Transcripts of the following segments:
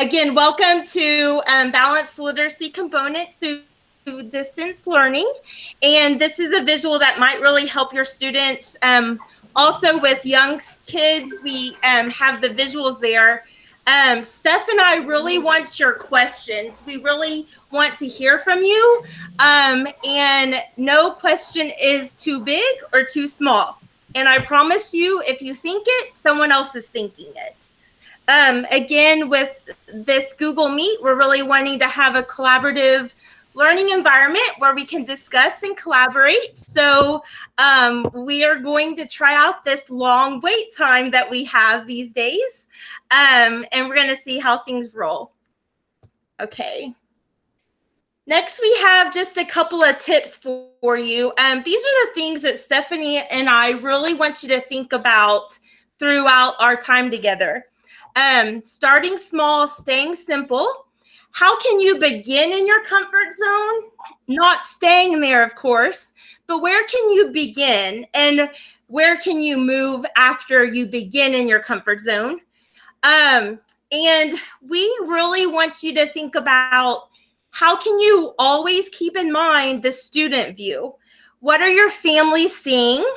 Again, welcome to Balanced Literacy Components through Distance Learning. And this is a visual that might really help your students. Also with young kids, we have the visuals there. Steph and I really want your questions. We really want to hear from you. And no question is too big or too small. And I promise you, if you think it, someone else is thinking it. Again, with this Google Meet, we're really wanting to have a collaborative learning environment where we can discuss and collaborate. So we are going to try out this long wait time that we have these days. And we're going to see how things roll. Okay. Next, we have just a couple of tips for you. These are the things that Stefanie and I really want you to think about throughout our time together. Starting small, staying simple. How can you begin in your comfort zone? Not staying there, of course, but where can you begin and where can you move after you begin in your comfort zone? And we really want you to think about how can you always keep in mind the student view? What are your families seeing?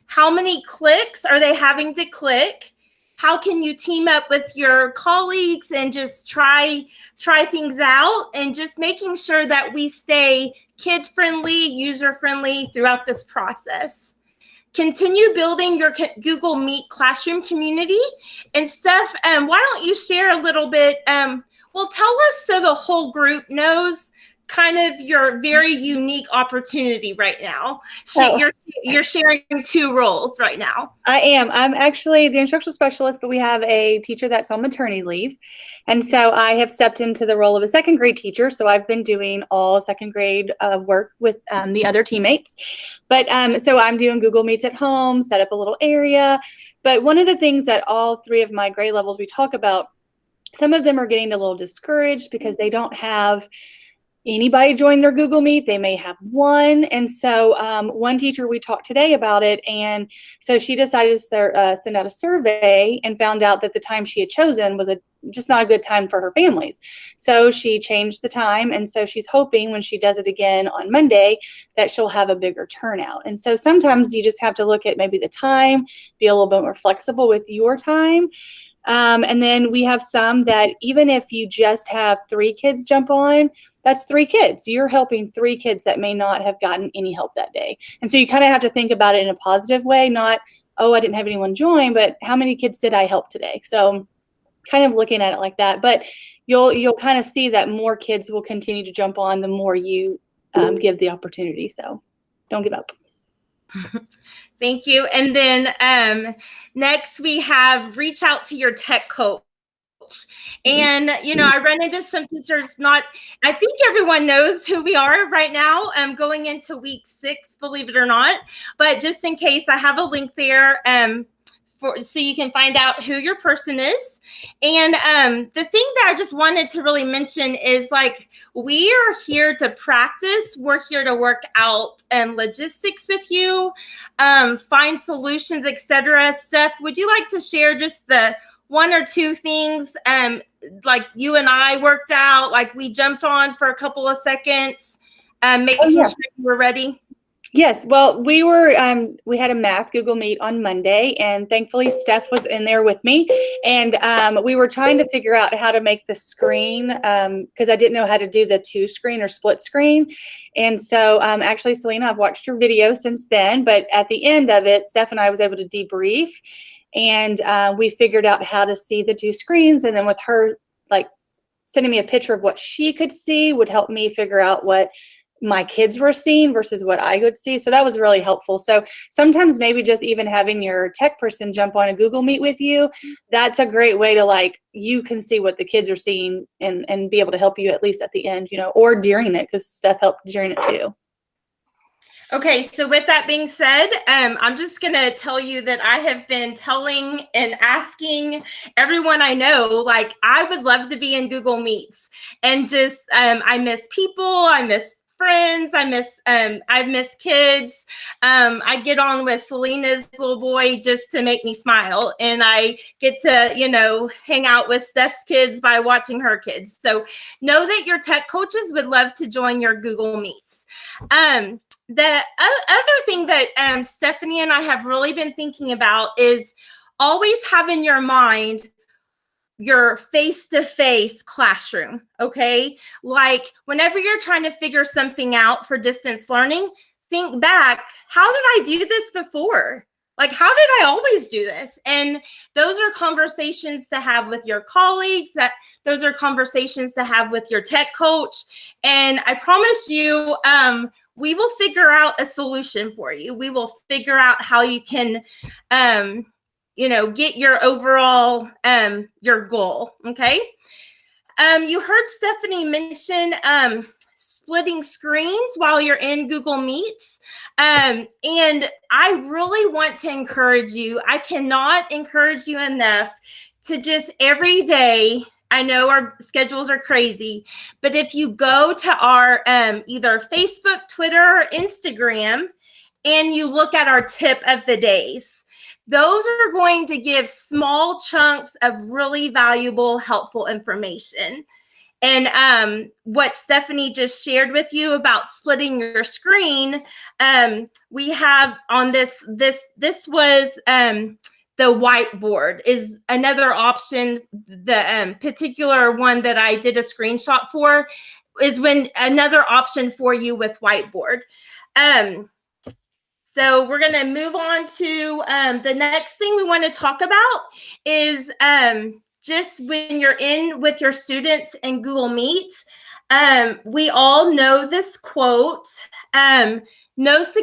How many clicks are they having to click? How can you team up with your colleagues and just try things out, and just making sure that we stay kid-friendly, user-friendly throughout this process. Continue building your Google Meet classroom community. And Steph, why don't you share a little bit, well, tell us so the whole group knows kind of your very unique opportunity right now. You're sharing two roles right now. I am. I'm actually the instructional specialist, but we have a teacher that's on maternity leave. And so I have stepped into the role of a second grade teacher. So I've been doing all second grade work with the other teammates. But so I'm doing Google Meets at home, set up a little area. But one of the things that all three of my grade levels we talk about, some of them are getting a little discouraged because they don't have anybody join their Google Meet. They may have one. And so one teacher, we talked today about it. And so she decided to send out a survey and found out that the time she had chosen was just not a good time for her families. So she changed the time. And so she's hoping when she does it again on Monday that she'll have a bigger turnout. And so sometimes you just have to look at maybe the time, be a little bit more flexible with your time. And then we have some that even if you just have 3 kids jump on, that's 3 kids. You're helping 3 kids that may not have gotten any help that day. And so you kind of have to think about it in a positive way, not, oh, I didn't have anyone join, but how many kids did I help today? So kind of looking at it like that. But you'll kind of see that more kids will continue to jump on the more you give the opportunity. So don't give up. Thank you. And then next we have reach out to your tech coach. And, I run into some teachers, I think everyone knows who we are right now, going into week 6, believe it or not. But just in case, I have a link there so you can find out who your person is. And the thing that I just wanted to really mention is, we are here to practice. We're here to work out logistics with you, find solutions, etc. Steph, would you like to share just the 1 or 2 things you and I worked out, we jumped on for a couple of seconds, making sure you were ready? Yes. Well, we had a math Google Meet on Monday, and thankfully Steph was in there with me. And we were trying to figure out how to make the screen because I didn't know how to do the 2 screen or split screen. And so actually, Selena, I've watched your video since then, but at the end of it, Steph and I was able to debrief, and we figured out how to see the 2 screens. And then with her sending me a picture of what she could see would help me figure out what my kids were seeing versus what I would see. So that was really helpful. So sometimes maybe just even having your tech person jump on a Google Meet with you, that's a great way to you can see what the kids are seeing and be able to help you at least at the end, or during it, because Steph helped during it too. Okay, so with that being said, I'm just going to tell you that I have been telling and asking everyone I know, I would love to be in Google Meets, and just, I miss people, I miss friends. I miss kids. I get on with Selena's little boy just to make me smile, and I get to, hang out with Steph's kids by watching her kids. So know that your tech coaches would love to join your Google Meets. The other thing that Stefanie and I have really been thinking about is always have in your mind your face-to-face classroom, okay? Like whenever you're trying to figure something out for distance learning, think back, how did I do this before? Like, how did I always do this? And those are conversations to have with your colleagues, those are conversations to have with your tech coach. And I promise you, we will figure out a solution for you. We will figure out how you can, get your overall, your goal, okay? You heard Stefanie mention splitting screens while you're in Google Meets. And I really want to encourage you. I cannot encourage you enough to just every day, I know our schedules are crazy, but if you go to our either Facebook, Twitter, or Instagram, and you look at our tip of the days, those are going to give small chunks of really valuable, helpful information. And what Stefanie just shared with you about splitting your screen, we have on this was the whiteboard is another option. The particular one that I did a screenshot for is another option for you with whiteboard. So we're going to move on to the next thing we want to talk about is just when you're in with your students in Google Meet. We all know this quote, no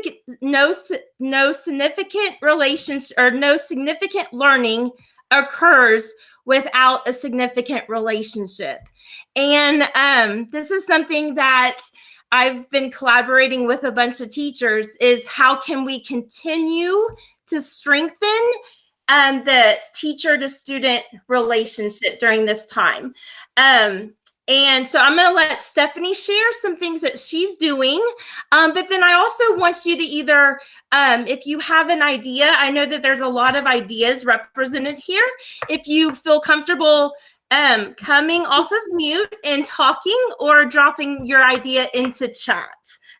significant relationship or no significant learning occurs without a significant relationship. And this is something that I've been collaborating with a bunch of teachers is how can we continue to strengthen the teacher to student relationship during this time. And so I'm going to let Stefanie share some things that she's doing. But then I also want you to either, if you have an idea, I know that there's a lot of ideas represented here. If you feel comfortable coming off of mute and talking or dropping your idea into chat.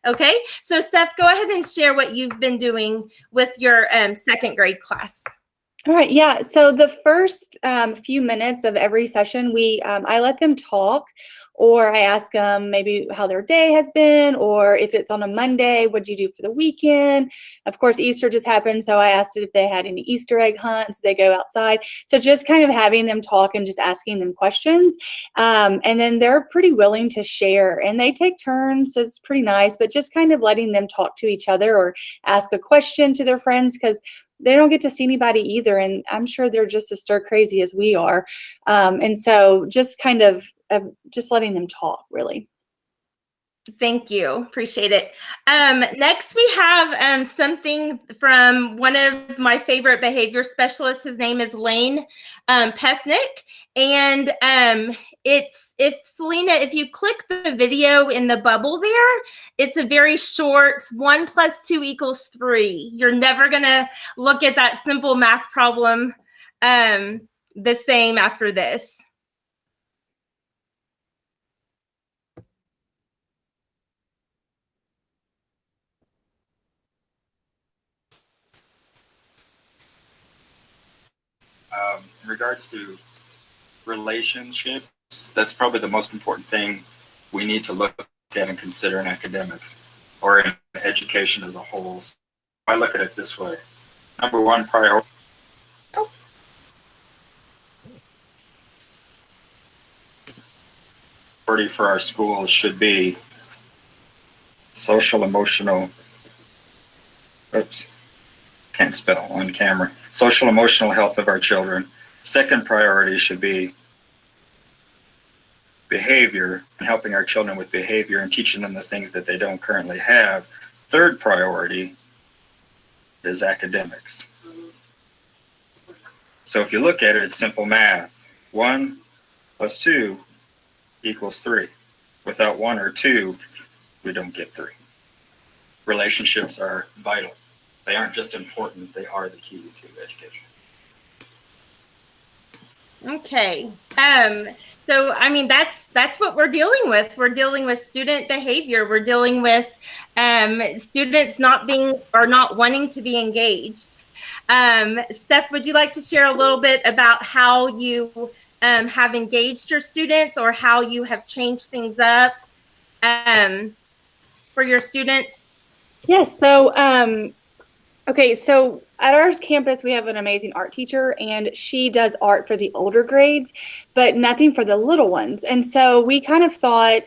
Okay, so Steph, go ahead and share what you've been doing with your second grade class. All right, yeah. So the first few minutes of every session, I let them talk, or I ask them maybe how their day has been, or if it's on a Monday, what did you do for the weekend? Of course, Easter just happened, so I asked if they had any Easter egg hunts. They go outside. So just kind of having them talk and just asking them questions. And then they're pretty willing to share, and they take turns. So it's pretty nice, but just kind of letting them talk to each other or ask a question to their friends, because they don't get to see anybody either, and I'm sure they're just as stir crazy as we are. And so just kind of just letting them talk, really. Thank you. Appreciate it. Next, we have something from one of my favorite behavior specialists. His name is Lane Pethnick. And if Selena, if you click the video in the bubble there, it's a very short 1 + 2 = 3. You're never going to look at that simple math problem the same after this. In regards to relationships, that's probably the most important thing we need to look at and consider in academics or in education as a whole. So I look at it this way. Number one priority for our schools should be social emotional health of our children. Second priority should be behavior and helping our children with behavior and teaching them the things that they don't currently have. Third priority is academics. So if you look at it, it's simple math. 1 + 2 = 3. Without 1 or 2, we don't get through. Relationships are vital. They aren't just important, they are the key to education. Okay. So I mean that's what we're dealing with. We're dealing with student behavior. We're dealing with students not wanting to be engaged. Steph, would you like to share a little bit about how you have engaged your students, or how you have changed things up for your students? Yes. So, okay. So at our campus, we have an amazing art teacher, and she does art for the older grades, but nothing for the little ones. And so we kind of thought,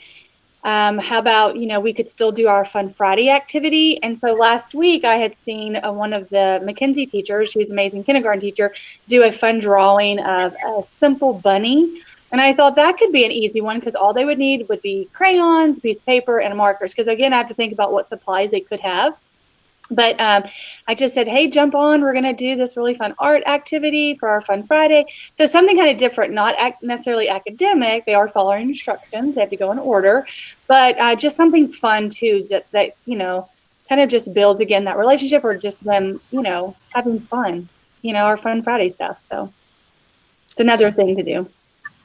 how about, we could still do our Fun Friday activity. And so last week I had seen one of the Mackenzie teachers, she's an amazing kindergarten teacher, do a fun drawing of a simple bunny. And I thought that could be an easy one, because all they would need would be crayons, a piece of paper, and markers. Because again, I have to think about what supplies they could have. But I just said, hey, jump on. We're going to do this really fun art activity for our Fun Friday. So something kind of different, not necessarily academic. They are following instructions. They have to go in order. But just something fun, too, that kind of just builds, again, that relationship, or just them, having fun, our Fun Friday stuff. So it's another thing to do.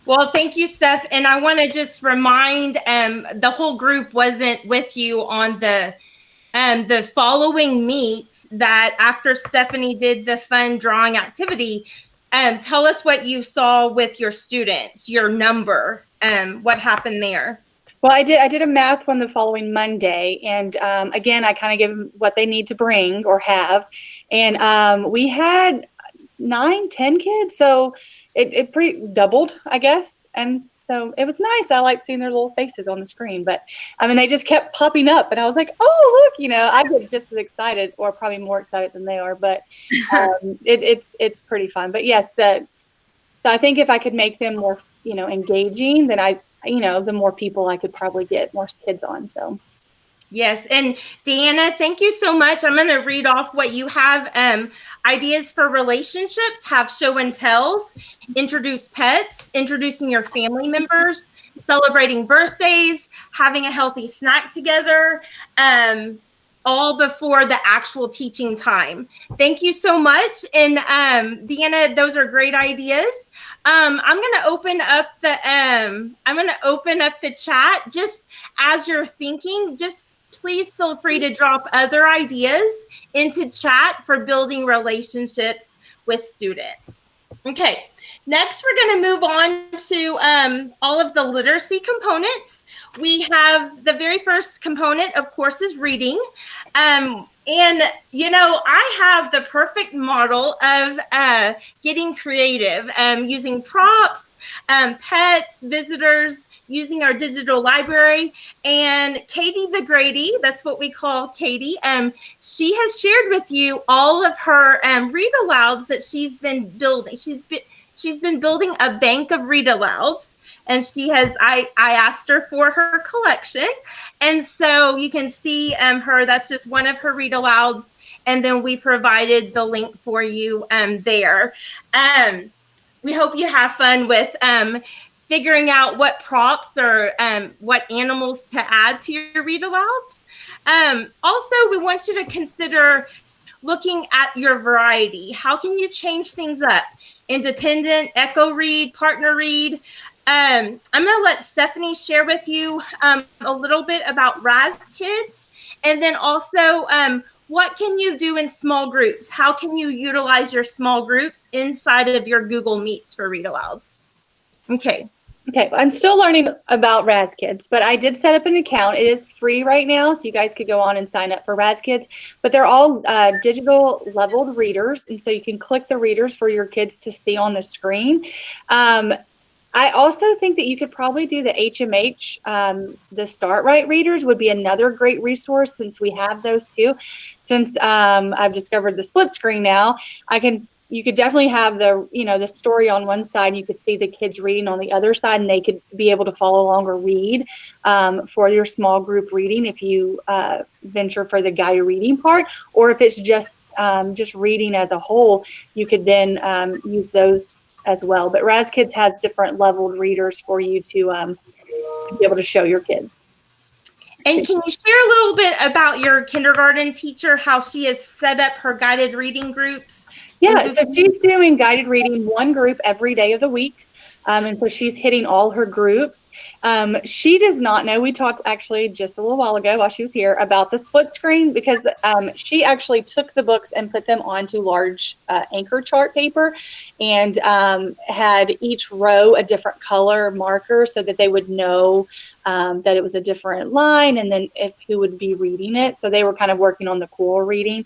Well, thank you, Steph. And I want to just remind the whole group wasn't with you on the following meet, that after Stefanie did the fun drawing activity. Tell us what you saw with your students, your number, what happened there. Well, I did a math one the following Monday, and again, I kind of give them what they need to bring or have, and we had 9-10 kids, so it pretty doubled, I guess, and so it was nice. I like seeing their little faces on the screen, but I mean, they just kept popping up, and I was like, oh, look, I get just as excited, or probably more excited than they are, but it's pretty fun. But yes, so I think if I could make them more, engaging, then the more people I could probably get more kids on. So. Yes. And Deanna, thank you so much. I'm going to read off what you have. Ideas for relationships, have show and tells, introduce pets, introducing your family members, celebrating birthdays, having a healthy snack together, all before the actual teaching time. Thank you so much. And Deanna, those are great ideas. I'm going to open up the chat. Just as you're thinking, just please feel free to drop other ideas into chat for building relationships with students. Okay, next we're going to move on to all of the literacy components. We have the very first component, of course, is reading. And, I have the perfect model of getting creative, using props, pets, visitors, using our digital library. And Katie the Grady, that's what we call Katie, she has shared with you all of her read alouds that she's been building. She's been building a bank of read alouds, and I asked her for her collection. And so you can see that's just one of her read alouds. And then we provided the link for you there. We hope you have fun with figuring out what props or what animals to add to your read alouds. Also, we want you to consider looking at your variety. How can you change things up? Independent, echo read, partner read. I'm going to let Stefanie share with you a little bit about Raz Kids, and then also what can you do in small groups? How can you utilize your small groups inside of your Google Meets for read alouds? Okay. Okay, I'm still learning about Raz Kids, but I did set up an account. It is free right now, so you guys could go on and sign up for Raz Kids. But they're all digital leveled readers, and so you can click the readers for your kids to see on the screen. I also think that you could probably do the HMH, the Start Right readers would be another great resource, since we have those too. Since I've discovered the split screen now, you could definitely have the story on one side. You could see the kids reading on the other side, and they could be able to follow along or read for your small group reading if you venture for the guided reading part, or if it's just reading as a whole, you could then use those as well. But Raz Kids has different leveled readers for you to be able to show your kids. And can you share a little bit about your kindergarten teacher, how she has set up her guided reading groups? Yeah, so she's doing guided reading one group every day of the week. And so she's hitting all her groups. She does not know. We talked actually just a little while ago while she was here about the split screen, because she actually took the books and put them onto large anchor chart paper and had each row a different color marker so that they would know that it was a different line, and then who would be reading it. So they were kind of working on the core reading.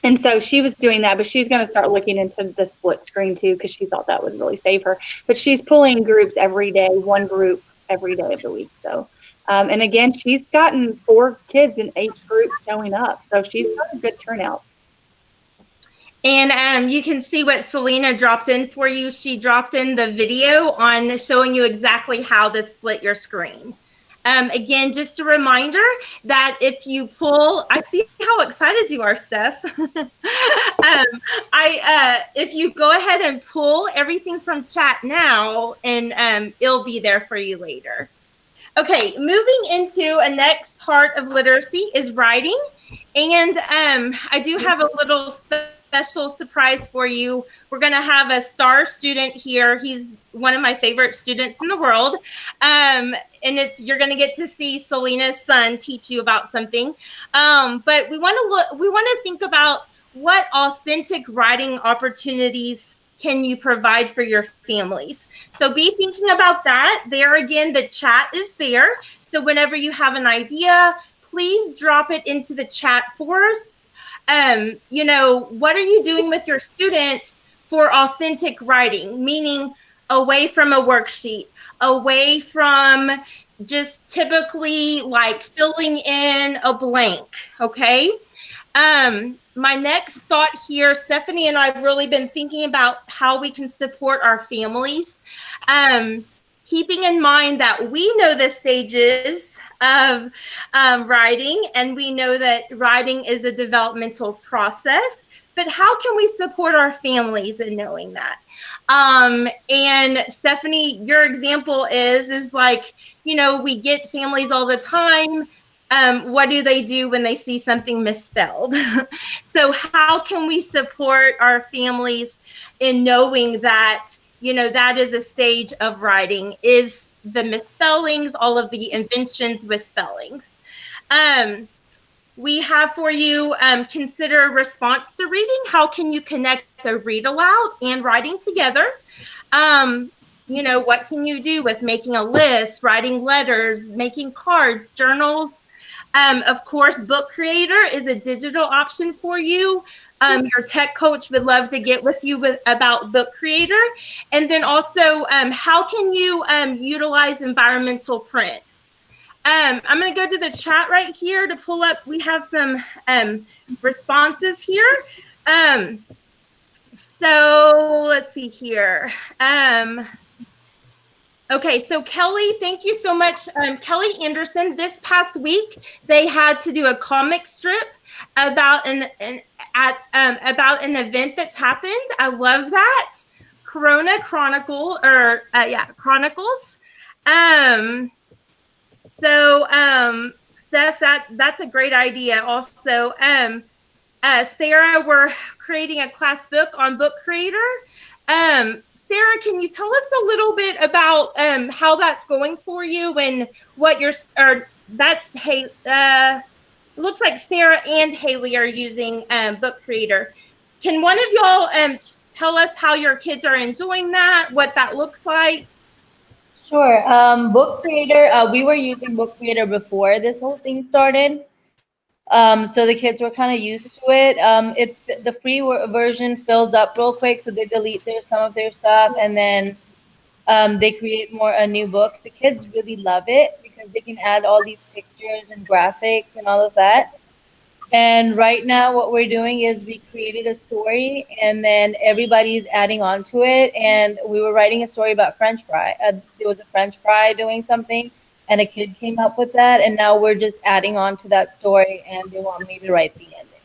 And so she was doing that, but she's going to start looking into the split screen too, because she thought that would really save her. But she's pulling groups every day, one group every day of the week. So, and again, she's gotten 4 kids in each group showing up. So she's got a good turnout. And you can see what Selena dropped in for you. She dropped in the video on showing you exactly how to split your screen. Again, just a reminder that if you pull, I see how excited you are, Steph. If you go ahead and pull everything from chat now, and it'll be there for you later. Okay, moving into a next part of literacy is writing. And I do have a little special surprise for you. We're going to have a star student here. He's one of my favorite students in the world. And you're going to get to see Selena's son teach you about something. But we want to think about what authentic writing opportunities can you provide for your families. So be thinking about that. There again, the chat is there. So whenever you have an idea, please drop it into the chat for us. You know, what are you doing with your students for authentic writing? Meaning away from a worksheet, away from just typically like filling in a blank, okay? My next thought here, Stefanie and I have really been thinking about how we can support our families. Keeping in mind that we know the stages of writing, and we know that writing is a developmental process, but how can we support our families in knowing that? And Stefanie, your example is like, you know, we get families all the time. What do they do when they see something misspelled? So how can we support our families in knowing that, you know, that is a stage of writing, is the misspellings, all of the inventions with spellings. We have for you, consider response to reading. How can you connect the read aloud and writing together? You know, what can you do with making a list, writing letters, making cards, journals? Of course, Book Creator is a digital option for you. Your tech coach would love to get with you about Book Creator. And then also, how can you utilize environmental prints? I'm going to go to the chat right here to pull up. We have some responses here. So let's see here. Okay, so Kelly, thank you so much. Kelly Anderson, this past week, they had to do a comic strip about an event that's happened. I love that. Corona Chronicle, or Chronicles. Steph, that's a great idea. Also, Sarah, we're creating a class book on Book Creator. Sarah, can you tell us a little bit about how that's going for you and what looks like Sarah and Haley are using Book Creator. Can one of y'all tell us how your kids are enjoying that, what that looks like? Sure. Book Creator, we were using Book Creator before this whole thing started. So the kids were kind of used to it. The free version fills up real quick, so they delete some of their stuff, and then they create new books. The kids really love it because they can add all these pictures and graphics and all of that. And right now what we're doing is we created a story, and then everybody's adding on to it. And we were writing a story about French fry. There was a French fry doing something, and a kid came up with that, and now we're just adding on to that story, and they want me to write the ending.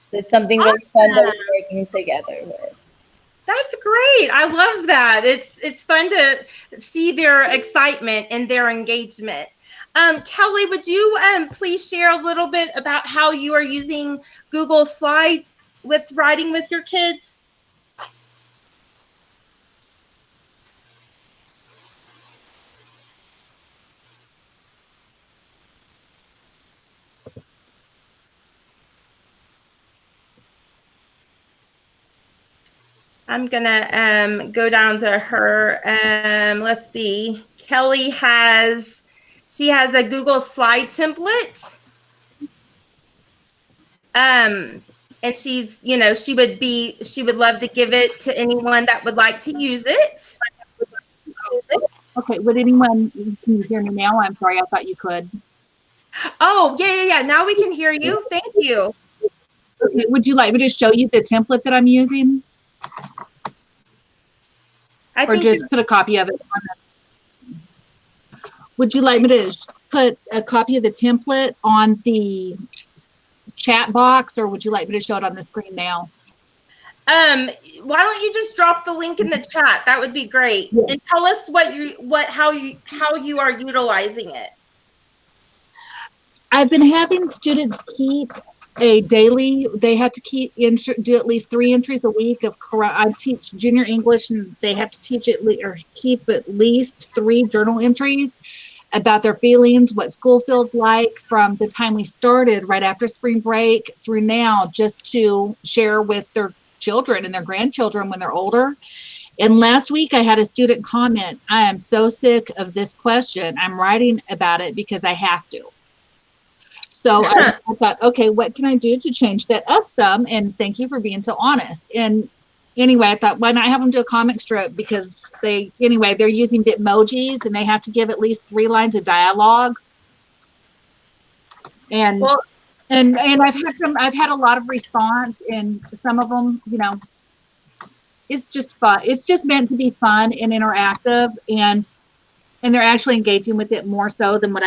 So it's something really fun that we're working together with. That's great. I love that. It's fun to see their excitement and their engagement. Kelly, would you please share a little bit about how you are using Google Slides with writing with your kids? I'm gonna go down to her. Let's see. Kelly has a Google Slide template. And she's, she would love to give it to anyone that would like to use it. Okay, would anyone, can you hear me now? I'm sorry, I thought you could. Oh, yeah. Now we can hear you. Thank you. Okay, would you like me to show you the template that I'm using? Or just put a copy of it on the, would you like me to put a copy of the template on the chat box, or would you like me to show it on the screen now? Why don't you just drop the link in the chat? That would be great. Yeah. And tell us how you are utilizing it. I've been having students keep a daily, they have to do at least 3 entries a week of, I teach junior English, and they have to teach keep at least 3 journal entries about their feelings, what school feels like from the time we started right after spring break through now, just to share with their children and their grandchildren when they're older. And last week I had a student comment, "I am so sick of this question. I'm writing about it because I have to." So I thought, okay, what can I do to change that up some? And thank you for being so honest. And anyway, I thought, why not have them do a comic strip? Because they're using Bitmojis, and they have to give at least 3 lines of dialogue. And and I've had a lot of response, and some of them, it's just fun. It's just meant to be fun and interactive, and they're actually engaging with it more so than what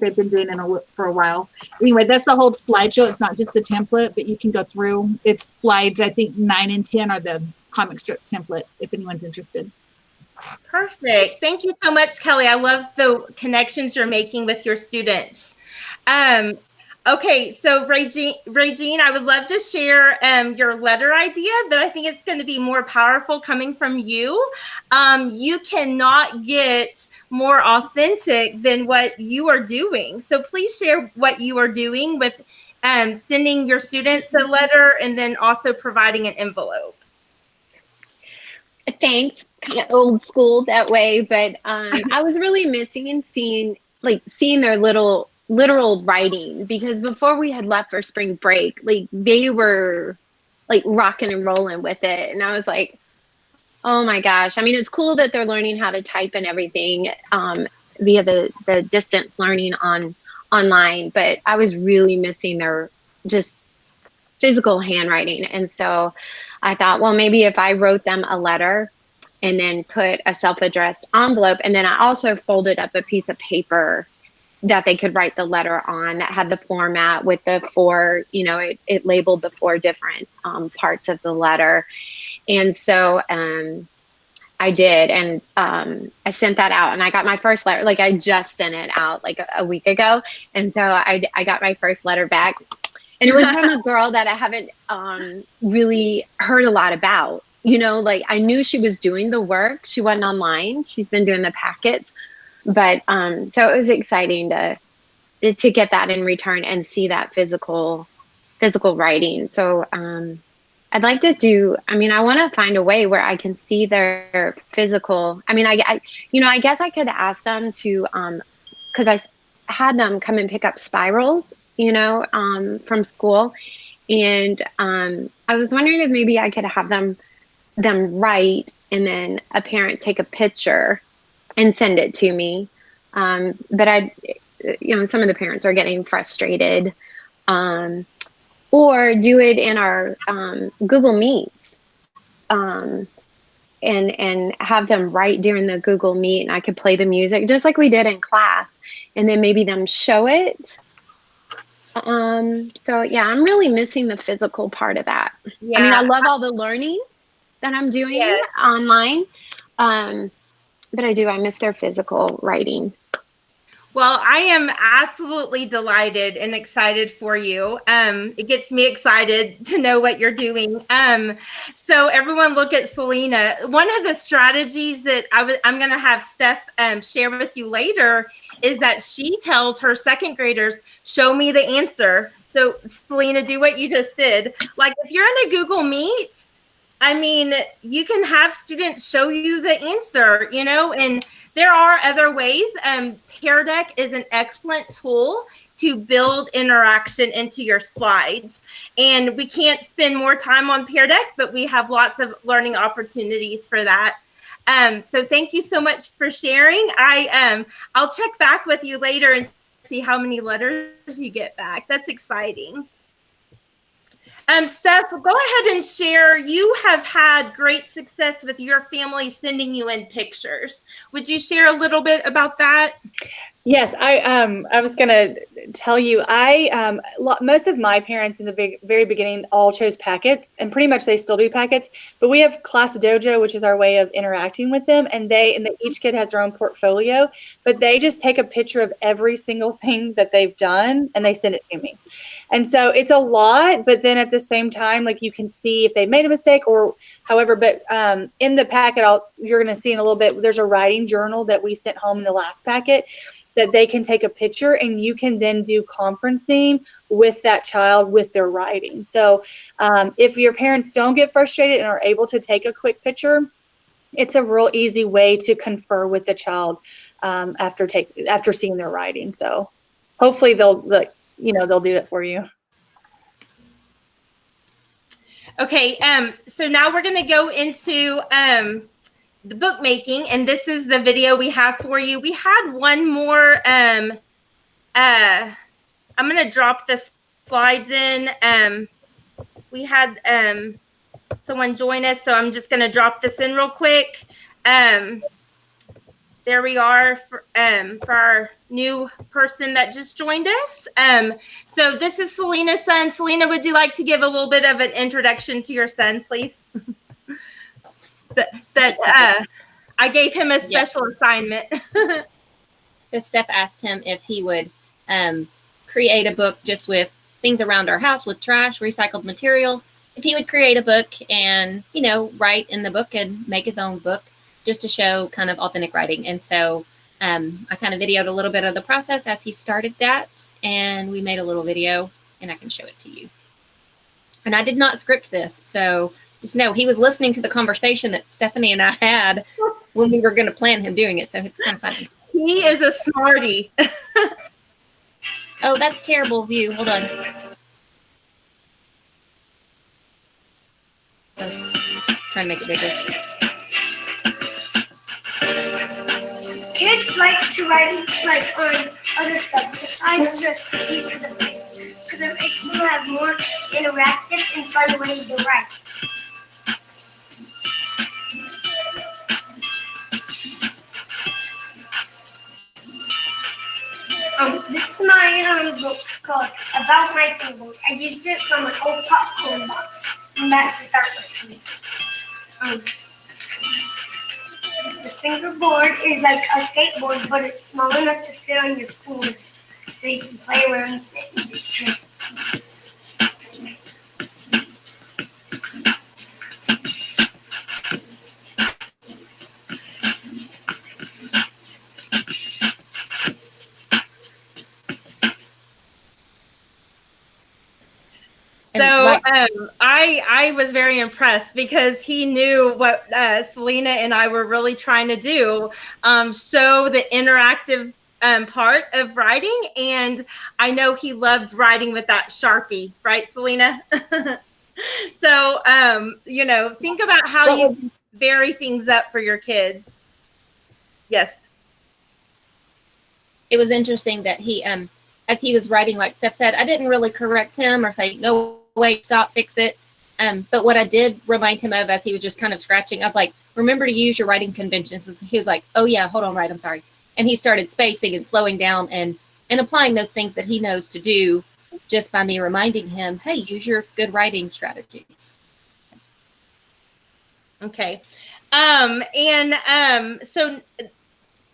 they've been doing for a while. Anyway, that's the whole slideshow. It's not just the template, but you can go through. It's slides, I think 9 and 10 are the comic strip template, if anyone's interested. Perfect. Thank you so much, Kelly. I love the connections you're making with your students. Okay, so Regine, I would love to share your letter idea, but I think it's going to be more powerful coming from you. You cannot get more authentic than what you are doing. So please share what you are doing with sending your students a letter and then also providing an envelope. Thanks. Kind of old school that way, but I was really missing and seeing their literal writing, because before we had left for spring break, they were rocking and rolling with it, and I was like, oh my gosh. I mean, it's cool that they're learning how to type and everything via the distance learning online, but I was really missing their just physical handwriting. And so I thought, well, maybe if I wrote them a letter and then put a self-addressed envelope, and then I also folded up a piece of paper that they could write the letter on that had the format with the 4, it labeled the 4 different parts of the letter. And so I did, and I sent that out, and I got my first letter. I just sent it out a week ago. And so I got my first letter back, and it was from a girl that I haven't really heard a lot about. I knew she was doing the work. She wasn't online. She's been doing the packets. But so it was exciting to get that in return and see that physical writing. So I'd like to do, I want to find a way where I can see their physical. I guess I could ask them to, because I had them come and pick up spirals, from school. And I was wondering if maybe I could have them write, and then a parent take a picture and send it to me. But some of the parents are getting frustrated, or do it in our Google Meets, and have them write during the Google Meet, and I could play the music just like we did in class, and then maybe them show it So yeah, I'm really missing the physical part of that. Yeah. I mean, I love all the learning that I'm doing Yes. online. But I miss their physical writing. Well, I am absolutely delighted and excited for you. It gets me excited to know what you're doing. So everyone look at Selena. One of the strategies that I'm going to have Steph share with you later is that she tells her second graders, show me the answer. So Selena, do what you just did. Like if you're in a Google Meet, I mean, you can have students show you the answer, you know, and there are other ways. Pear Deck is an excellent tool to build interaction into your slides. And we can't spend more time on Pear Deck, but we have lots of learning opportunities for that. So thank you so much for sharing. I'll check back with you later and see how many letters you get back. That's exciting. Steph, go ahead and share. You have had great success with your family sending you in pictures. Would you share a little bit about that? Yes, I was going to tell you, most of my parents in the very beginning all chose packets, and pretty much they still do packets, but we have Class Dojo, which is our way of interacting with them, and each kid has their own portfolio, but they just take a picture of every single thing that they've done and they send it to me. And so it's a lot, but then at the same time, like you can see if they made a mistake or however, but in the packet, you're going to see in a little bit, there's a writing journal that we sent home in the last packet that they can take a picture, and you can then do conferencing with that child with their writing. So if your parents don't get frustrated and are able to take a quick picture, it's a real easy way to confer with the child after seeing their writing. So hopefully they'll do it for you. Okay, so now we're going to go into the bookmaking, and this is the video we have for you. We had one more. I'm going to drop the slides in. We had someone join us, so I'm just going to drop this in real quick. There we are for our new person that just joined us. So this is Selena's son. Selena, would you like to give a little bit of an introduction to your son, please? I gave him a special assignment. So Steph asked him if he would create a book just with things around our house with trash, recycled materials. If he would create a book and, write in the book and make his own book just to show kind of authentic writing. And so I kind of videoed a little bit of the process as he started that, and we made a little video, and I can show it to you. And I did not script this, so just know he was listening to the conversation that Stefanie and I had when we were going to plan him doing it. So it's kind of funny. He is a smarty. Oh, that's terrible view. Hold on. Try and make it bigger. Kids like to write on other stuff besides just these are the things, because it makes them have more interactive and fun ways to write. This is my book called About My Fingerboard. I used it from an old popcorn box, and that's to start with. The fingerboard is like a skateboard, but it's small enough to fit on your phone, so you can play around with it and do tricks. So I was very impressed because he knew what Selena and I were really trying to do, show the interactive part of writing. And I know he loved writing with that Sharpie, right, Selena? So, think about how you vary things up for your kids. Yes. It was interesting that he, as he was writing, like Steph said, I didn't really correct him or say, no, wait, stop, fix it. But what I did remind him of as he was just kind of scratching, I was like, remember to use your writing conventions. He was like, oh yeah, hold on, right, I'm sorry. And he started spacing and slowing down and applying those things that he knows to do just by me reminding him, hey, use your good writing strategy. Okay. So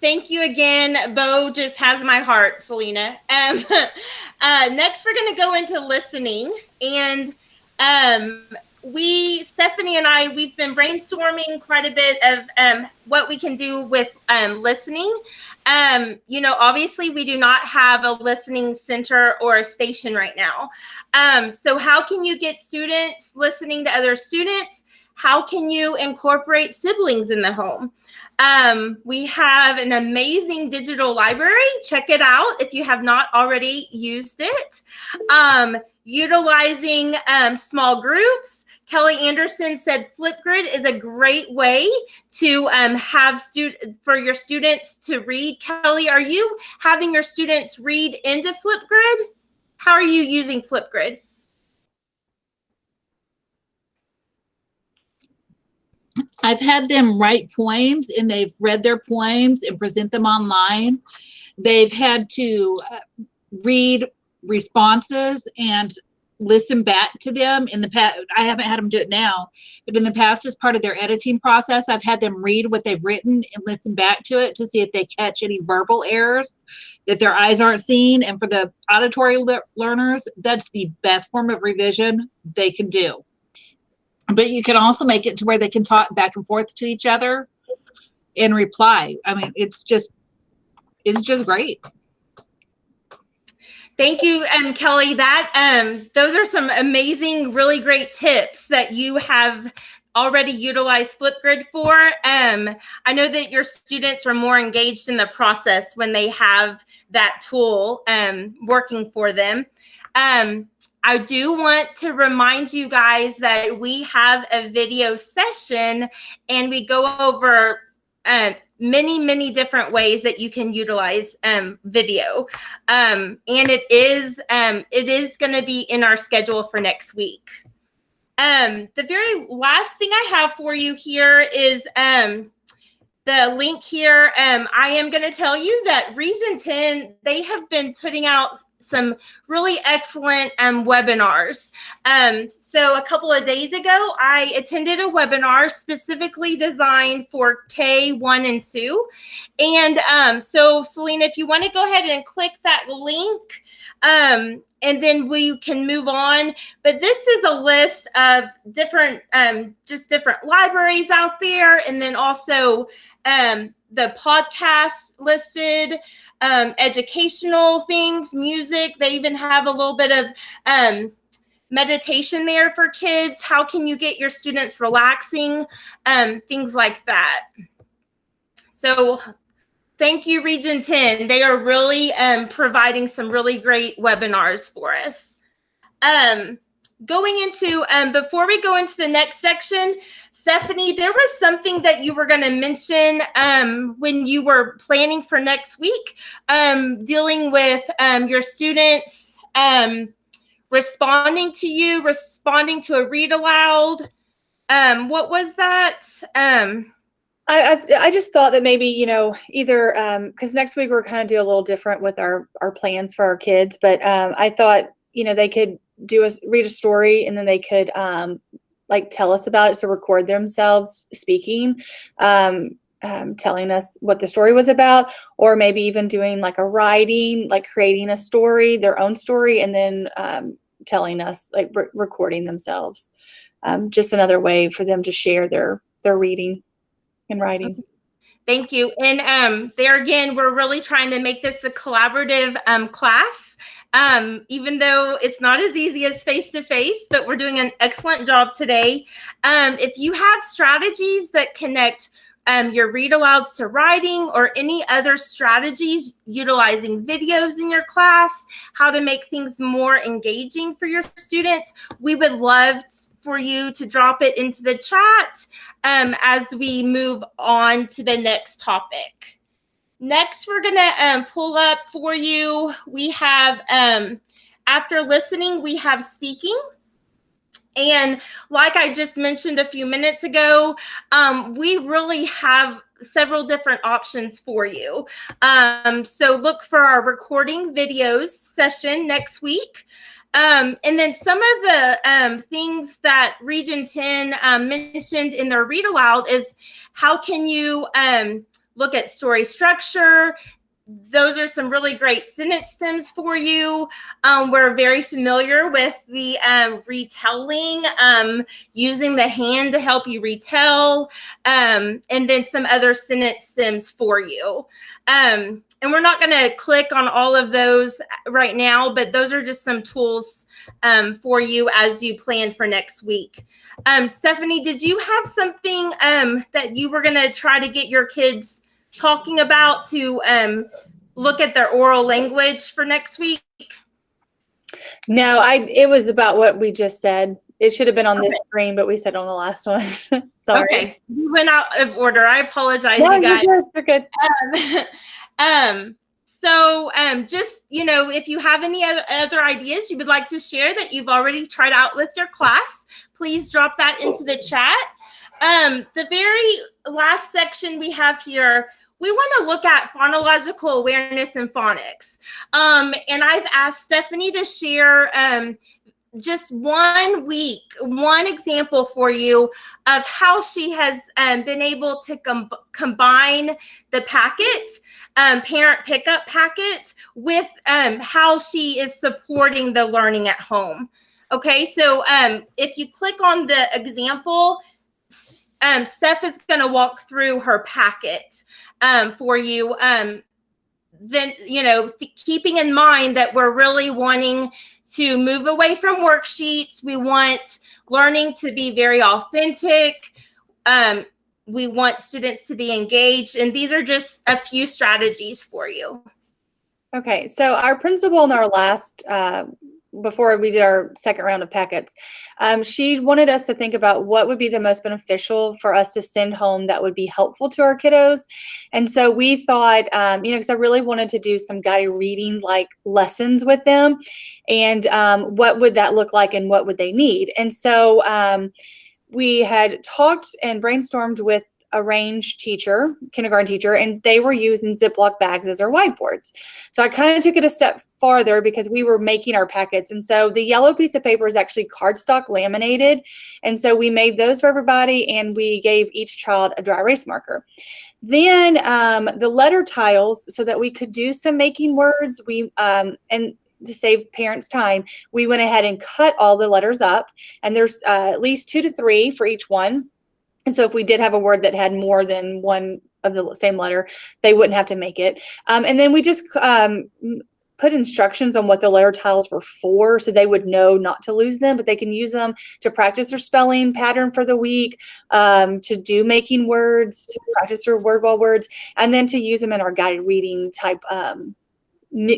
thank you again. Bo just has my heart, Selena. Next, we're going to go into listening. And Stefanie and I, we've been brainstorming quite a bit of what we can do with listening. Obviously, we do not have a listening center or a station right now. So how can you get students listening to other students? How can you incorporate siblings in the home? We have an amazing digital library. Check it out if you have not already used it. Utilizing small groups. Kelly Anderson said Flipgrid is a great way to have for your students to read. Kelly, are you having your students read into Flipgrid? How are you using Flipgrid? I've had them write poems, and they've read their poems and present them online. They've had to read responses and listen back to them. In the past, I haven't had them do it now, but in the past, as part of their editing process, I've had them read what they've written and listen back to it to see if they catch any verbal errors that their eyes aren't seeing. And for the auditory learners, that's the best form of revision they can do. But you can also make it to where they can talk back and forth to each other and reply. I mean, it's just great. Thank you, Kelly. Those are some amazing, really great tips that you have already utilized Flipgrid for. I know that your students are more engaged in the process when they have that tool working for them. I do want to remind you guys that we have a video session, and we go over many, many different ways that you can utilize video. And it is going to be in our schedule for next week. The very last thing I have for you here is the link here. I am going to tell you that Region 10, they have been putting out some really excellent webinars. So a couple of days ago, I attended a webinar specifically designed for K1 and 2. And so Selena, if you want to go ahead and click that link, and then we can move on. But this is a list of different, just different libraries out there. And then also the podcasts listed, educational things, music. They even have a little bit of meditation there for kids. How can you get your students relaxing? Things like that. So thank you, Region 10. They are really providing some really great webinars for us. Going into, before we go into the next section, Stefanie, there was something that you were going to mention when you were planning for next week, dealing with your students responding to a read aloud. What was that? I just thought that maybe, either because next week we're kind of do a little different with our plans for our kids, but I thought, they could read a story, and then they could tell us about it. So record themselves speaking, telling us what the story was about, or maybe even doing like a writing, like creating a story, their own story, and then telling us, recording themselves. Just another way for them to share their reading and writing. Thank you. And there again, we're really trying to make this a collaborative class, even though it's not as easy as face-to-face, but we're doing an excellent job today. If you have strategies that connect your read alouds to writing, or any other strategies utilizing videos in your class, how to make things more engaging for your students, we would love for you to drop it into the chat as we move on to the next topic. Next, we're going to pull up for you. We have, after listening, we have speaking. And like I just mentioned a few minutes ago, we really have several different options for you. So look for our recording videos session next week. And then some of the things that Region 10 mentioned in their read aloud is how can you look at story structure. Those are some really great sentence stems for you. We're very familiar with the retelling, using the hand to help you retell, and then some other sentence stems for you. And we're not going to click on all of those right now, but those are just some tools for you as you plan for next week. Stefanie, did you have something that you were going to try to get your kids talking about to look at their oral language for next week? No, it was about what we just said. It should have been on this screen, but we said on the last one. Sorry. Okay, we went out of order. I apologize, No, you guys. you're good. So just, if you have any other ideas you would like to share that you've already tried out with your class, please drop that into the chat. The very last section we have here, we want to look at phonological awareness and phonics. And I've asked Stefanie to share just 1 week, one example for you of how she has been able to combine the packets, parent pickup packets, with how she is supporting the learning at home. Okay, so if you click on the example, Steph is going to walk through her packet for you. Then, keeping in mind that we're really wanting to move away from worksheets. We want learning to be very authentic. We want students to be engaged. And these are just a few strategies for you. Okay, so our principal in our last, before we did our second round of packets, she wanted us to think about what would be the most beneficial for us to send home that would be helpful to our kiddos. And so we thought, because I really wanted to do some guided reading like lessons with them, and what would that look like and what would they need? And so we had talked and brainstormed with a range teacher, kindergarten teacher, and they were using Ziploc bags as their whiteboards. So I kind of took it a step farther because we were making our packets. And so the yellow piece of paper is actually cardstock laminated. And so we made those for everybody, and we gave each child a dry erase marker. Then the letter tiles, so that we could do some making words, and to save parents time, we went ahead and cut all the letters up, and there's at least 2 to 3 for each one. And so if we did have a word that had more than one of the same letter, they wouldn't have to make it. And then we just put instructions on what the letter tiles were for, so they would know not to lose them, but they can use them to practice their spelling pattern for the week, to do making words, to practice their word wall words, and then to use them in our guided reading type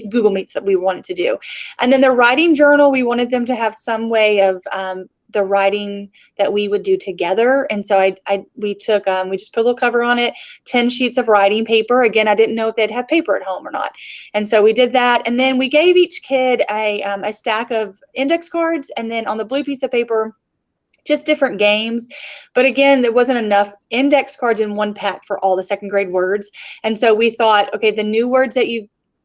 Google Meets that we wanted to do. And then the writing journal, we wanted them to have some way of the writing that we would do together. And so we just put a little cover on it, 10 sheets of writing paper. Again, I didn't know if they'd have paper at home or not. And so we did that. And then we gave each kid a stack of index cards, and then on the blue piece of paper, just different games. But again, there wasn't enough index cards in one pack for all the second grade words. And so we thought, okay, the new words that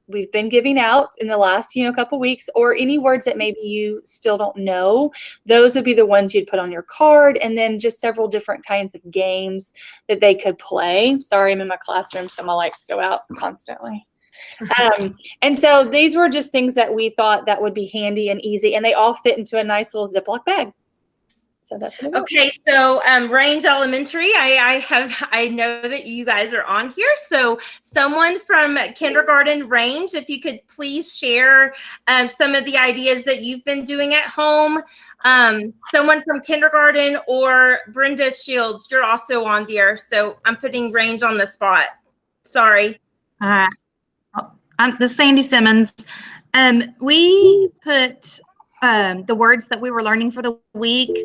we've been giving out in the last, couple weeks, or any words that maybe you still don't know, those would be the ones you'd put on your card, and then just several different kinds of games that they could play. Sorry, I'm in my classroom, so my lights go out constantly. And so these were just things that we thought that would be handy and easy, and they all fit into a nice little Ziploc bag. So that's okay. So Range Elementary, I know that you guys are on here. So someone from kindergarten Range, if you could please share some of the ideas that you've been doing at home. Someone from kindergarten, or Brenda Shields, you're also on there. So I'm putting Range on the spot. Sorry. I'm this is Sandy Simmons. We put the words that we were learning for the week.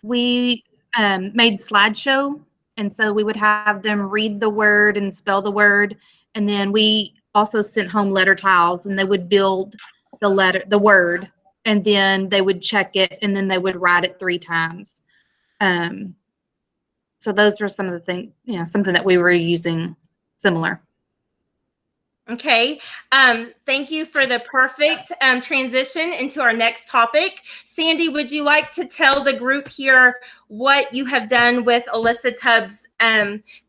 We made slideshow, and so we would have them read the word and spell the word, and then we also sent home letter tiles, and they would build the word, and then they would check it, and then they would write it 3 times. So those were some of the things, something that we were using similar. Okay. Thank you for the perfect transition into our next topic. Sandy, would you like to tell the group here what you have done with Alyssa Tubbs'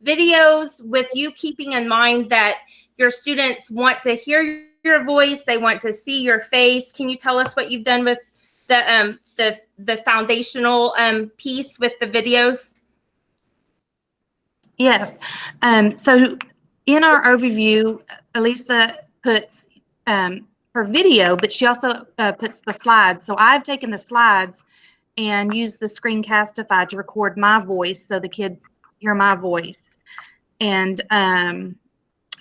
videos, with you keeping in mind that your students want to hear your voice, they want to see your face? Can you tell us what you've done with the foundational piece with the videos? Yes. So in our overview, Elisa puts her video, but she also puts the slides. So I've taken the slides and used the Screencastify to record my voice so the kids hear my voice. And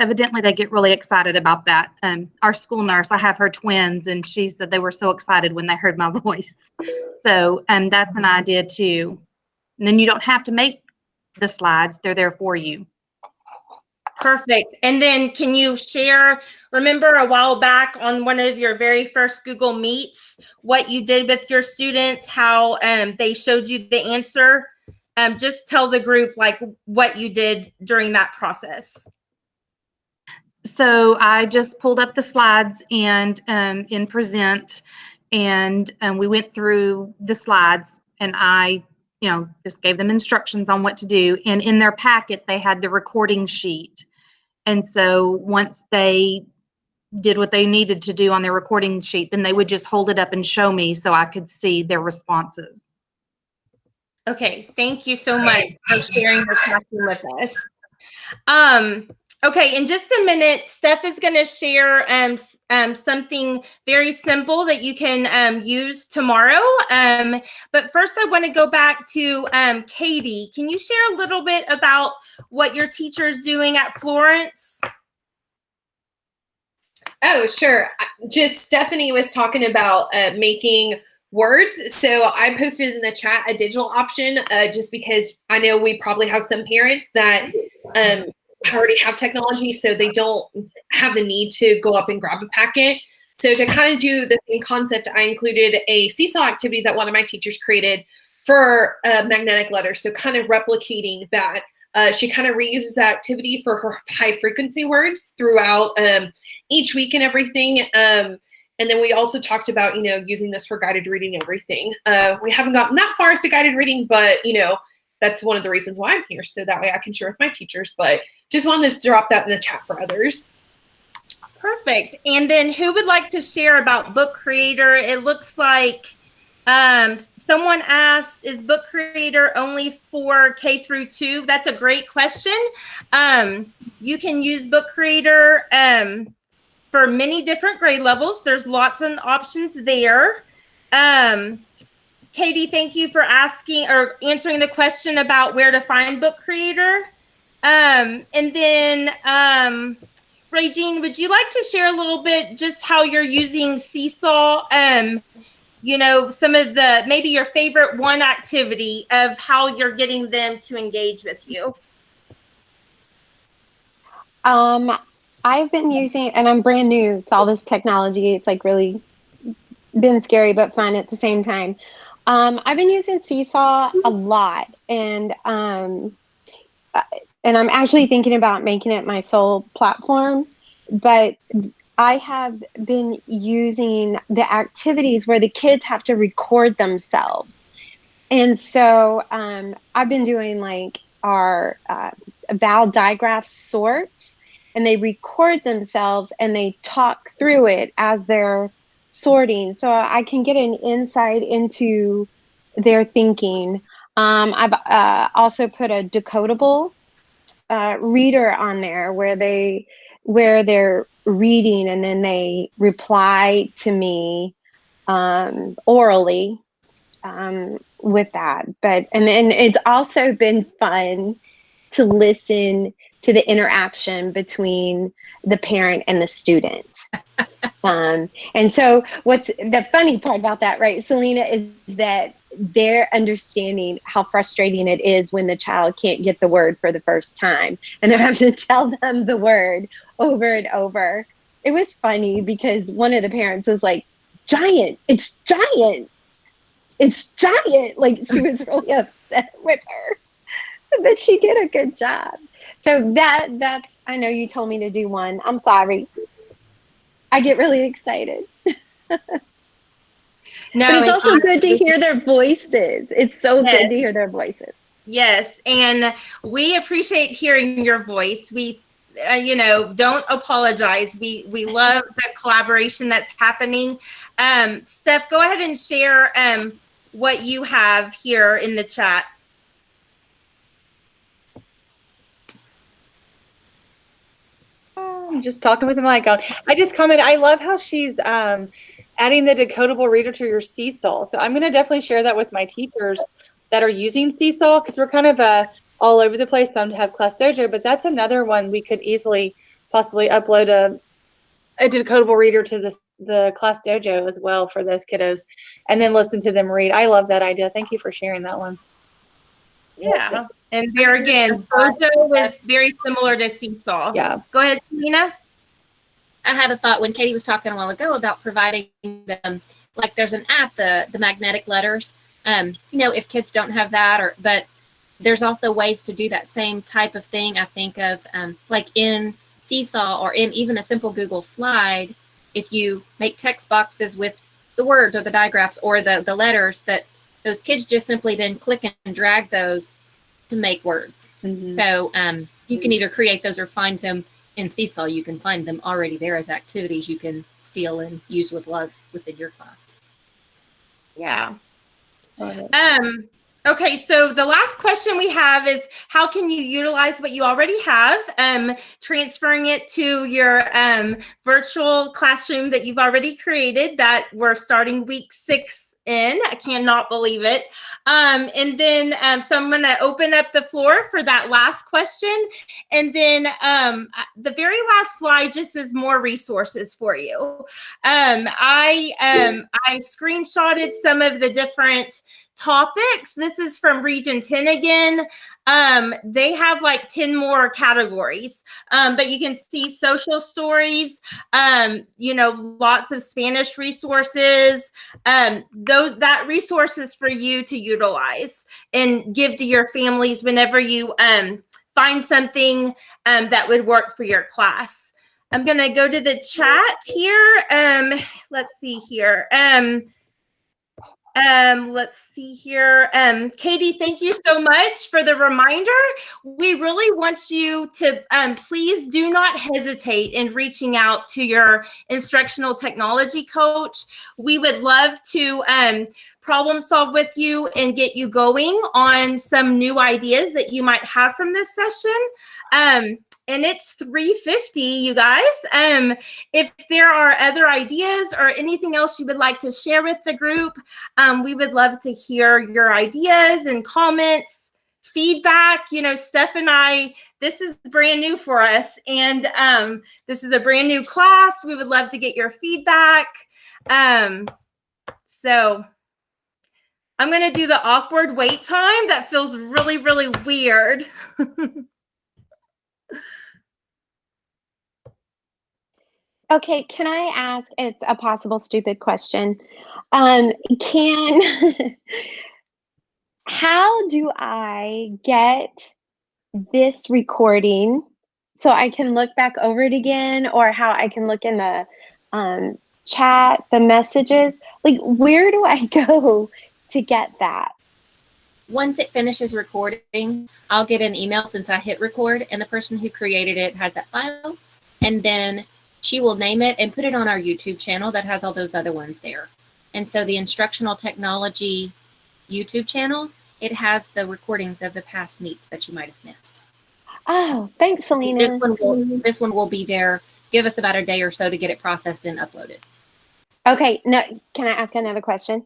evidently they get really excited about that. Our school nurse, I have her twins, and she said they were so excited when they heard my voice. So that's an idea too. And then you don't have to make the slides, they're there for you. Perfect. And then can you share, remember a while back on one of your very first Google Meets, what you did with your students, how they showed you the answer? Just tell the group like what you did during that process. So I just pulled up the slides and in Present, and we went through the slides, and I just gave them instructions on what to do. And in their packet, they had the recording sheet. And so once they did what they needed to do on their recording sheet, then they would just hold it up and show me so I could see their responses. Okay, thank you so much for sharing your passion with us. Okay, in just a minute, Steph is going to share something very simple that you can use tomorrow. But first, I want to go back to Katie. Can you share a little bit about what your teacher's doing at Florence? Oh, sure. Just Stefanie was talking about making words. So I posted in the chat a digital option just because I know we probably have some parents that already have technology, so they don't have the need to go up and grab a packet. So to kind of do the same concept, I included a Cecil activity that one of my teachers created for magnetic letters. So kind of replicating that. She kind of reuses that activity for her high frequency words throughout each week and everything. And then we also talked about, using this for guided reading and everything. We haven't gotten that far as to guided reading, but, that's one of the reasons why I'm here. So that way I can share with my teachers, but just wanted to drop that in the chat for others. Perfect. And then who would like to share about Book Creator? It looks like someone asked, is Book Creator only for K through 2? That's a great question. You can use Book Creator for many different grade levels. There's lots of options there. Katie, thank you for asking or answering the question about where to find Book Creator. And then Regine, would you like to share a little bit just how you're using Seesaw? Some of maybe your favorite one activity of how you're getting them to engage with you. I've been using, and I'm brand new to all this technology. It's like really been scary but fun at the same time. I've been using Seesaw a lot, and I'm actually thinking about making it my sole platform, but I have been using the activities where the kids have to record themselves. And so I've been doing like our vowel digraph sorts, and they record themselves and they talk through it as they're sorting. So I can get an insight into their thinking. I've also put a decodable reader on there where they're reading and then they reply to me orally with that. And then it's also been fun to listen to the interaction between the parent and the student. And so what's the funny part about that, right, Selena, is that they're understanding how frustrating it is when the child can't get the word for the first time and they're having to tell them the word over and over. It was funny because one of the parents was like, giant, it's giant. It's giant. Like she was really upset with her. But she did a good job. So that's, I know you told me to do one. I'm sorry. I get really excited. No, But it's also good to hear their voices. It's so good to hear their voices. Yes, and we appreciate hearing your voice. We, don't apologize. We love the collaboration that's happening. Steph, go ahead and share what you have here in the chat. I'm just talking with the mic on. I just commented, I love how she's adding the decodable reader to your Cecil. So I'm going to definitely share that with my teachers that are using Cecil, because we're kind of all over the place. Some have Class Dojo, but that's another one we could easily possibly upload a decodable reader to the Class Dojo as well for those kiddos, and then listen to them read. I love that idea. Thank you for sharing that one. Yeah, and there again, Dojo is very similar to Seesaw. Yeah. Go ahead, Nina. I had a thought when Katie was talking a while ago about providing them, like there's an app, the magnetic letters. If kids don't have that, but there's also ways to do that same type of thing. I think of like in Seesaw or in even a simple Google slide, if you make text boxes with the words or the digraphs or the letters, that those kids just simply then click and drag those to make words. Mm-hmm. So you can either create those or find them in Cecil. You can find them already there as activities you can steal and use with love within your class. Yeah. Okay, so the last question we have is, how can you utilize what you already have, transferring it to your virtual classroom that you've already created that we're starting week 6 in. I cannot believe it. And then, so I'm going to open up the floor for that last question. And then the very last slide just is more resources for you. I screenshotted some of the different topics. This is from Region 10 again. They have like 10 more categories, but you can see social stories, lots of Spanish resources. That resources for you to utilize and give to your families whenever you find something that would work for your class. I'm going to go to the chat here. Let's see here. Katie, thank you so much for the reminder. We really want you to please do not hesitate in reaching out to your instructional technology coach. We would love to problem solve with you and get you going on some new ideas that you might have from this session. And it's 3:50, you guys. If there are other ideas or anything else you would like to share with the group, we would love to hear your ideas and comments, feedback. Steph and I, this is brand new for us, and this is a brand new class. We would love to get your feedback. So I'm going to do the awkward wait time. That feels really, really weird. Okay, can I ask, it's a possible stupid question. How do I get this recording so I can look back over it again, or how I can look in the chat, the messages? Like, where do I go to get that? Once it finishes recording, I'll get an email since I hit record, and the person who created it has that file, and then she will name it and put it on our YouTube channel that has all those other ones there. And so the Instructional Technology YouTube channel, it has the recordings of the past meets that you might have missed. Oh, thanks, Selena. This one will be there. Give us about a day or so to get it processed and uploaded. Okay, no, can I ask another question?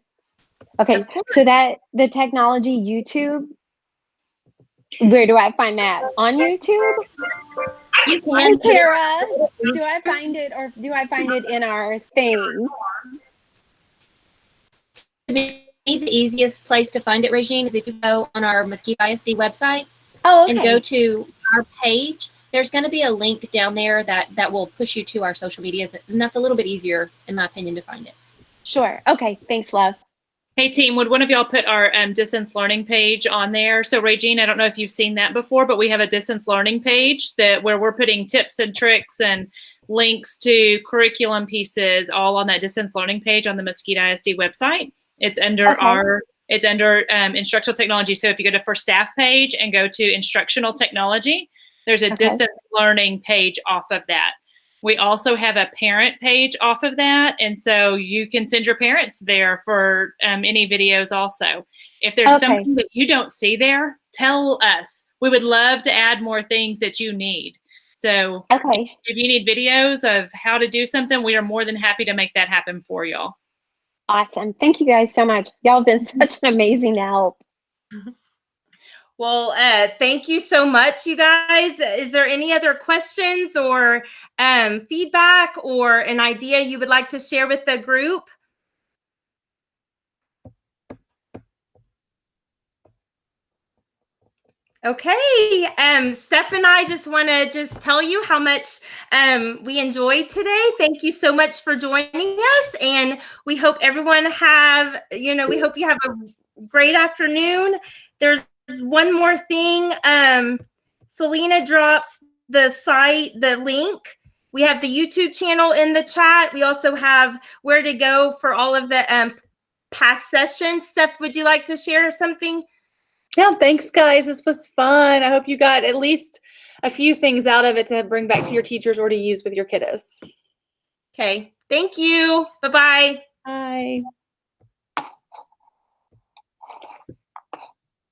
Okay, so that the technology YouTube, where do I find that? On YouTube? You can. Kara, do I find it, or do I find it in our thing? To me, the easiest place to find it, Regine, is if you go on our Mesquite ISD website and go to our page. There's going to be a link down there that will push you to our social medias, and that's a little bit easier, in my opinion, to find it. Sure. Okay. Thanks, love. Hey team, would one of y'all put our distance learning page on there? So Regine, I don't know if you've seen that before, but we have a distance learning page where we're putting tips and tricks and links to curriculum pieces all on that distance learning page on the Mesquite ISD website. It's under instructional technology. So if you go to For Staff page and go to instructional technology, there's a distance learning page off of that. We also have a parent page off of that. And so you can send your parents there for any videos also. If there's something that you don't see there, tell us. We would love to add more things that you need. So if you need videos of how to do something, we are more than happy to make that happen for y'all. Awesome. Thank you guys so much. Y'all have been such an amazing help. Well, thank you so much, you guys. Is there any other questions or feedback or an idea you would like to share with the group? Okay, Steph and I just want to tell you how much we enjoyed today. Thank you so much for joining us, and we hope everyone we hope you have a great afternoon. There's one more thing. Selena dropped the link. We have the YouTube channel in the chat. We also have where to go for all of the past sessions. Steph, would you like to share something? Yeah, thanks, guys. This was fun. I hope you got at least a few things out of it to bring back to your teachers or to use with your kiddos. Okay. Thank you. Bye-bye. Bye.